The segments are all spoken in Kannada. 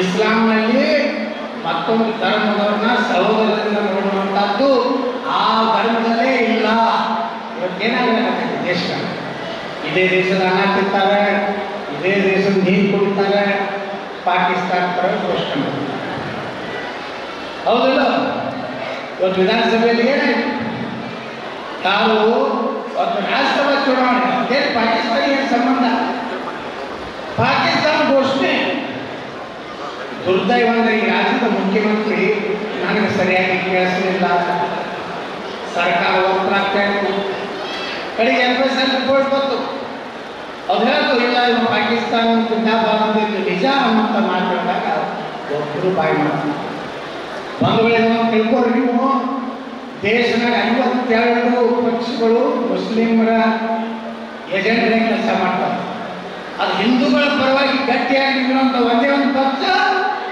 ಇಸ್ಲಾಂನಲ್ಲಿ ಮತ್ತೊಂದು ಧರ್ಮದವ್ರನ್ನ ಸಹೋದರರಿಂದ ನೋಡುವಂಥದ್ದು ಆ ಧರ್ಮದಲ್ಲೇ ಇಲ್ಲ. ಇವತ್ತೇನಾಗತ್ತೆ ದೇಶ, ಇದೇ ದೇಶದ ಅನ್ನ ತಿಂತಾರೆ, ಇದೇ ದೇಶದ ನೀರು ಕುಡಿತಾರೆ, ಪಾಕಿಸ್ತಾನ ಥರ ಘೋಷಣೆ ಮಾಡ್ತಾರೆ. ಹೌದಲ್ಲ? ಇವತ್ತು ವಿಧಾನಸಭೆಯಲ್ಲಿ ಏನಾಯ್ತು? ತಾವು ಒಂದು ರಾಜ್ಯಸಭಾ ಚುನಾವಣೆ ಅದೇ ಪಾಕಿಸ್ತಾನಿಗೆ ಸಂಬಂಧ, ಪಾಕಿಸ್ತಾನ ಘೋಷಣೆ. ದುರ್ದೈವ ಅಂದರೆ ಈ ರಾಜ್ಯದ ಮುಖ್ಯಮಂತ್ರಿ ನನಗೆ ಸರಿಯಾಗಿ ಕೇಳಿಸಲಿಲ್ಲ, ಸರ್ಕಾರ ಒತ್ತರಾಗ್ತಾ ಇತ್ತು. ಕಡೆಗೆ FSL ರಿಪೋರ್ಟ್ ಬಂತು, ಅದು ಹೇಳ್ತು ಇಲ್ಲ ಇವು ಪಾಕಿಸ್ತಾನ ಜಿಂದಾಬಾದ್ ಅಂದಿದ್ದು ನಿಜ ಅಂತ ಮಾತಾಡಿದಾಗ ಒಬ್ಬರು ಬಾಯಿ ಮಾಡ್ತಾರೆ. ಒಂದು ವೇಳೆ ನಾವು ತಿಳ್ಕೊರಿ, ನೀವು ದೇಶದಾಗ 52 ಪಕ್ಷಗಳು ಮುಸ್ಲಿಮರ ಏಜೆಂಟ್ರೆ ಕೆಲಸ ಮಾಡ್ತಾರೆ. ಅದು ಹಿಂದೂಗಳ ಪರವಾಗಿ ಗಟ್ಟಿಯಾಗಿ ನಿಲ್ಲುವಂಥ ಒಂದೇ ಒಂದು ಪಕ್ಷ,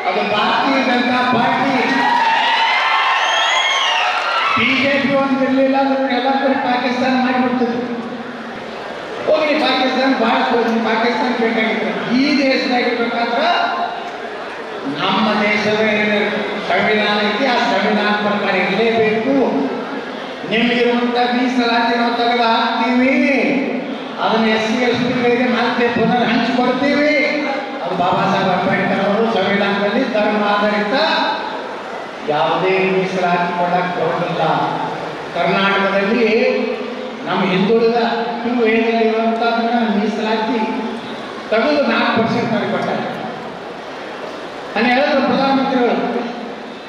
ಅದು ಭಾರತೀಯ ಜನತಾ ಪಾರ್ಟಿ. BJP ಒಂದು ಇರಲಿಲ್ಲ ಅಂದ್ರೆ ಎಲ್ಲ ಕಡೆ ಪಾಕಿಸ್ತಾನ ಮಾಡಿಬಿಡ್ತಿದ್ರು. ಹೋಗಿ ಪಾಕಿಸ್ತಾನ ಭಾಳ ಪಾಕಿಸ್ತಾನ ಬೇಕಾಗಿತ್ತು. ಈ ದೇಶದಾಗಿರ್ಬೇಕಾದ್ರೆ ನಮ್ಮ ದೇಶದ ಸಂವಿಧಾನ ಐತಿ, ಆ ಸಂವಿಧಾನ ಪ್ರಕಾರ ಇರಲೇಬೇಕು. ನಿಮಗಿರುವಂಥ ಮೀಸಲಾತಿ ನಾವು ತೆಗೆದು ಹಾಕ್ತೀವಿ, ಅದನ್ನು SC STಗಳಿಗೆ ಮತ್ತೆ ಪುನರ್ ಹಂಚಿಕೊಡ್ತೀವಿ. ಅದು ಬಾಬಾ ಸಾಹೇಬ್ ಅಂಬೇಡ್ಕರ್ ಅವರು ಸಂವಿಧಾನದಲ್ಲಿ ಧರ್ಮ ಆಧಾರಿತ ಯಾವುದೇ ಮೀಸಲಾತಿ ಕೊಡಕ್ಕೆ ಬರೋದಿಲ್ಲ. ಕರ್ನಾಟಕದಲ್ಲಿ ನಮ್ಮ ಹಿಂದುಳಿದ ಏನಿರುವಂಥದ್ದನ್ನ ಮೀಸಲಾತಿ ತೆಗೆದು 4% ಕೊಟ್ಟಾರೆ. ನಾನು ಹೇಳಿದ್ರು ಪ್ರಧಾನಮಂತ್ರಿಗಳು,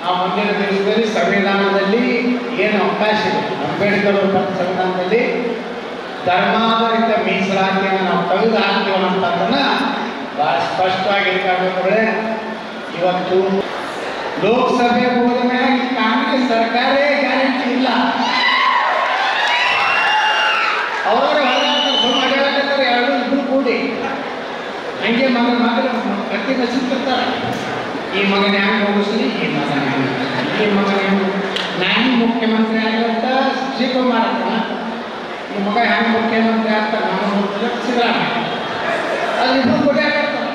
ಆ ಮುಂದಿನ ದಿವಸದಲ್ಲಿ ಸಂವಿಧಾನದಲ್ಲಿ ಏನು ಅವಕಾಶ ಇದೆ, ಅಂಬೇಡ್ಕರ್ ಅವರ ಸಂವಿಧಾನದಲ್ಲಿ ಧರ್ಮಾಧಾರಿತ ಮೀಸಲಾತಿಯನ್ನು ನಾವು ತೆಗೆದು ಹಾಕ್ತೀವಿ ಅನ್ನೋಂಥದ್ದನ್ನ ಭಾಳ ಸ್ಪಷ್ಟವಾಗಿ ಇಟ್ಕೊಂಡ್ರೆ, ಇವತ್ತು ಲೋಕಸಭೆ ಹೋದ ಮೇಲೆ ಕಾಂಗ್ರೆಸ್ ಸರ್ಕಾರೇ ಗ್ಯಾರಂಟಿ ಇಲ್ಲ. ಅವರವರ ಹೊರಗಾಡ್ತಾರೆ, ಎರಡು ಇಬ್ಬರು ಕೂಡಿ ಹಂಗೆ ಮಗನ ಕತ್ತಿ ಬಸಿರ್ತಾರೆ. ಈ ಮಗನ ಹ್ಯಾಂಗೆ ಹೋಗಿಸ್ಲಿ, ಈ ಮಗನ ನಾನು ಮುಖ್ಯಮಂತ್ರಿ ಆಗಂತ ಶಿವಕುಮಾರ್ ಅಂತ, ಈ ಮಗ ಹ್ಯಾಂಗೆ ಮುಖ್ಯಮಂತ್ರಿ ಆಗ್ತಾರೆ, ನಮ್ಮ ಸಿದ್ದರಾಮಯ್ಯ, ಅದು ಇಬ್ಬರು ಕೂಡಿ ಆಗ್ತಾರೆ.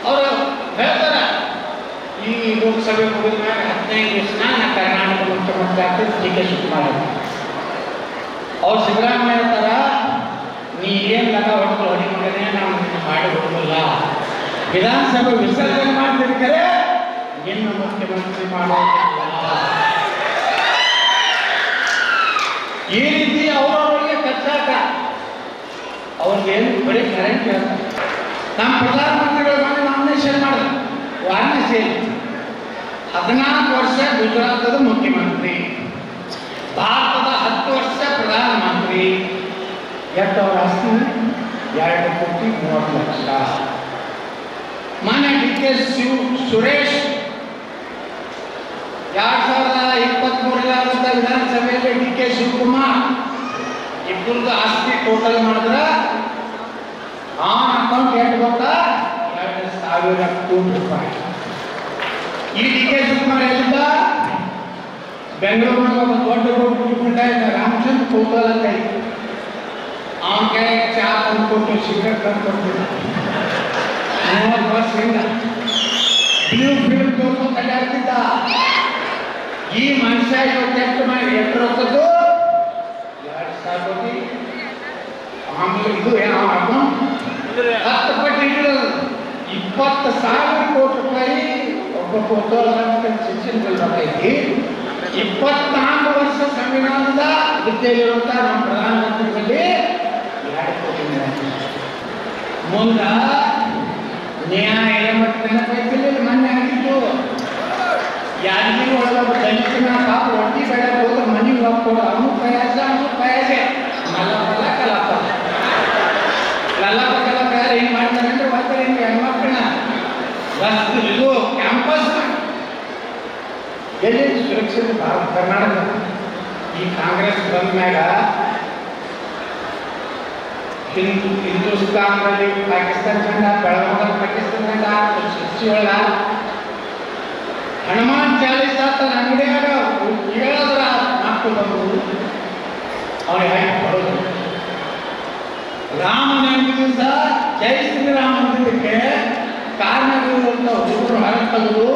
ಅವರು ಹೇಳ್ತಾರೆ ಈ ಲೋಕಸಭೆ ಮುಗಿದ ಮೇಲೆ 15 ದಿವಸ ನಾನು ಕರ್ನಾಟಕ ಮುಖ್ಯಮಂತ್ರಿ ಆಗ್ತದೆ DK ಶಿವಕುಮಾರ್ ಅಂತ. ಅವ್ರು ಸಿದ್ದರಾಮಯ್ಯ ಹೇಳ್ತಾರ, ನೀ ಏನು ಲಗ ಹೊಡೆದು ಹೊಡಿ ಮಗನೇ, ನಾವು ಮಾಡಿ ಹೋಗಲ್ಲ, ವಿಧಾನಸಭೆ ವಿಸರ್ಜನೆ ಮಾಡ್ತಿರ್ತಾರೆ, ನಿನ್ನ ಮುಖ್ಯಮಂತ್ರಿ ಮಾಡೋದಿಲ್ಲ. ಈ ರೀತಿ ಅವರವರಿಗೆ ಕಚ್ಚಾಟ, ಅವ್ರಿಗೇನು ಬರೀ ಕರೆಂಟ್ ಹೇಳ್ತಾರೆ. ನಮ್ಮ ಪ್ರಧಾನಮಂತ್ರಿಗಳು ಬಂದು ನಾಮಿನೇಷನ್ ಮಾಡಿದ್ರು, ವಾರಣಾಸಿ 14 ವರ್ಷ ಗುಜರಾತದ ಮುಖ್ಯಮಂತ್ರಿ, ಭಾರತದ 10 ವರ್ಷ ಪ್ರಧಾನಮಂತ್ರಿ. ಎಷ್ಟು ಅವರ ಆಸ್ತಿ? 2,30,00,000. ಮಾನ್ಯ DK ಸುರೇಶ್ 2023 ವಿಧಾನಸಭೆಯಲ್ಲಿ DK ಶಿವಕುಮಾರ್ ಇಬ್ಬರದ್ದು ಆಸ್ತಿ ಟೋಟಲ್ ಮಾಡಿದ್ರೆ ಆನ್ ಅಕೌಂಟ್ ಎಷ್ಟು ಗೊತ್ತಾ? 2,000 ಕೋಟಿ ರೂಪಾಯಿ. ಈ DK ಶಿವಕುಮಾರ್ ಎಲ್ಲಿದ್ದ? ಬೆಂಗಳೂರಿನಾಗ ಒಂದು ದೊಡ್ಡ ರೋಡ್ ಕುಟ್ಕೊಂಡ ರಾಮಚಂದ್ರ ಕೋತಲ್ ಅಂತ ಇತ್ತು. ಅವನ ಕೈ ಚಾ ತಂದ್ಕೊಟ್ಟು ಸಿಗರೇಟ್ ತಂದ್ಕೊಡ್ತಿದ್ದ. 30 ವರ್ಷದಿಂದ ಬ್ಲೂ ಫಿಲ್ಮ್ ತೋರ್ಕೊಂಡು ಕಡ್ಡಾಡ್ತಿದ್ದ. ಈ ಮನುಷ್ಯ ಇವತ್ತು ಎಷ್ಟು ಮಾಡಿ ಎಷ್ಟು ರೊಕ್ಕದ್ದು? 2,000 ಕೋಟಿ. ಆಮೇಲೆ ಇದು ಏನೋ 10 ಪಟ್ಟು ಇಟ್ಟಿರೋದು 20,000 ಕೋಟಿ ರೂಪಾಯಿ ಒಬ್ಬ ಕೋತಲ್ ಶಿಕ್ಷಣ ಬರ್ತೈತಿ. 24 ವರ್ಷ ಸಂವಿಧಾನದ ಹುದ್ದೆಯಲ್ಲಿರುವಂಥ ನಮ್ಮ ಪ್ರಧಾನಮಂತ್ರಿಗಳಲ್ಲಿ 2 ಕೋಟಿ ಮುಂದ ನ್ಯಾಯ ಮತ್ತು ನೆನಪೈತಿಲ್ಲ. ಮೊನ್ನೆ ಆಗಿತ್ತು ಯಾರಿಗೂ ಒಳಗೊಬ್ಬ ದಲಿತನ ಪಾಪ ರೊಟ್ಟಿ ಬೇಡ ಹೋದ್ರೆ ಮನೆಗೆ ಹೋಗ್ಕೊಡು, ಅವನು ಪ್ರಯಾಸ ಮಲ್ಲಪಲ್ಲ ಕಲಪ ಏನು ಮಾಡ್ತಾರೆ ಅಂದ್ರೆ ಬರ್ತಾರೆ ಹಿಂಗೆ ಹೆಣ್ಮಕ್ಳನ್ನ ರಸ್ತೆ ಇದು ಕ್ಯಾಂಪಸ್ ಎಲ್ಲಿ ಸುರಕ್ಷಿತ ಕರ್ನಾಟಕ. ಈ ಕಾಂಗ್ರೆಸ್ ಬಂದ ಮ್ಯಾಗ ಹಿಂದೂಸ್ತಾನದಲ್ಲಿ ಪಾಕಿಸ್ತಾನ ಚಂದ, ಬೆಳಗಾವಿ ಪಾಕಿಸ್ತಾನ ಚಂದ, ಶಿಕ್ಷಿಯೊಳಗ ಹನುಮಾನ್ ಚಾಲೀಸ್ ಆತ ಅಂಗಡಿಯಾಗ ಹೇಳಿದ್ರ ಮಕ್ಕಳು ಬಂದು ಅವನಿಗೆ ಹಾಕಿ ಕೊಡೋದು. ರಾಮನವಮಿ ದಿವಸ ಜೈ ಶ್ರೀರಾಮ ಅಂದಿದ್ದಕ್ಕೆ ಕಾರಣಗಳು ತೆಗೆದು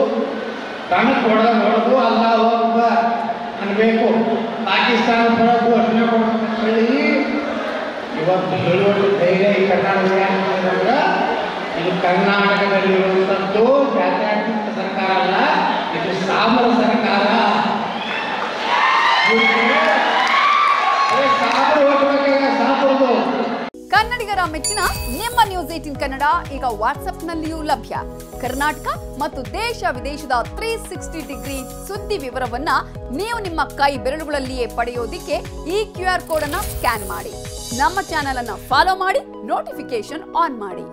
ಕಣಕ್ಕೆ ಹೊಡೆದು ಅಲ್ಲಾಹು ಅಕ್ಬರ್ ಅನ್ಬೇಕು, ಪಾಕಿಸ್ತಾನ ಪರ ಘೋಷಣೆ ಕೊಡಬೇಕಂತ ಹೇಳಿ ಇವತ್ತು ಹೇಳುವ ಧೈರ್ಯ ಈ ಕರ್ನಾಟಕ. ಇದು ಕರ್ನಾಟಕದಲ್ಲಿರುವಂಥದ್ದು ಜಾತ್ಯತೀತ ಸರ್ಕಾರ ಅಲ್ಲ, ಇದು ಸಾಮರ ಸರ್ಕಾರ. ಕನ್ನಡಿಗರ ಮೆಚ್ಚಿನ ನಿಮ್ಮ ನ್ಯೂಸ್ 18 ಕನ್ನಡ ಈಗ ವಾಟ್ಸ್ಆಪ್ನಲ್ಲಿಯೂ ಲಭ್ಯ. ಕರ್ನಾಟಕ ಮತ್ತು ದೇಶ ವಿದೇಶದ 360 ಡಿಗ್ರಿ ಸುದ್ದಿ ವಿವರವನ್ನ ನೀವು ನಿಮ್ಮ ಕೈ ಬೆರಳುಗಳಲ್ಲಿಯೇ ಪಡೆಯೋದಿಕ್ಕೆ ಈ QR ಕೋಡ್ ಅನ್ನು ಸ್ಕ್ಯಾನ್ ಮಾಡಿ. ನಮ್ಮ ಚಾನೆಲ್ ಅನ್ನು ಫಾಲೋ ಮಾಡಿ, ನೋಟಿಫಿಕೇಶನ್ ಆನ್ ಮಾಡಿ.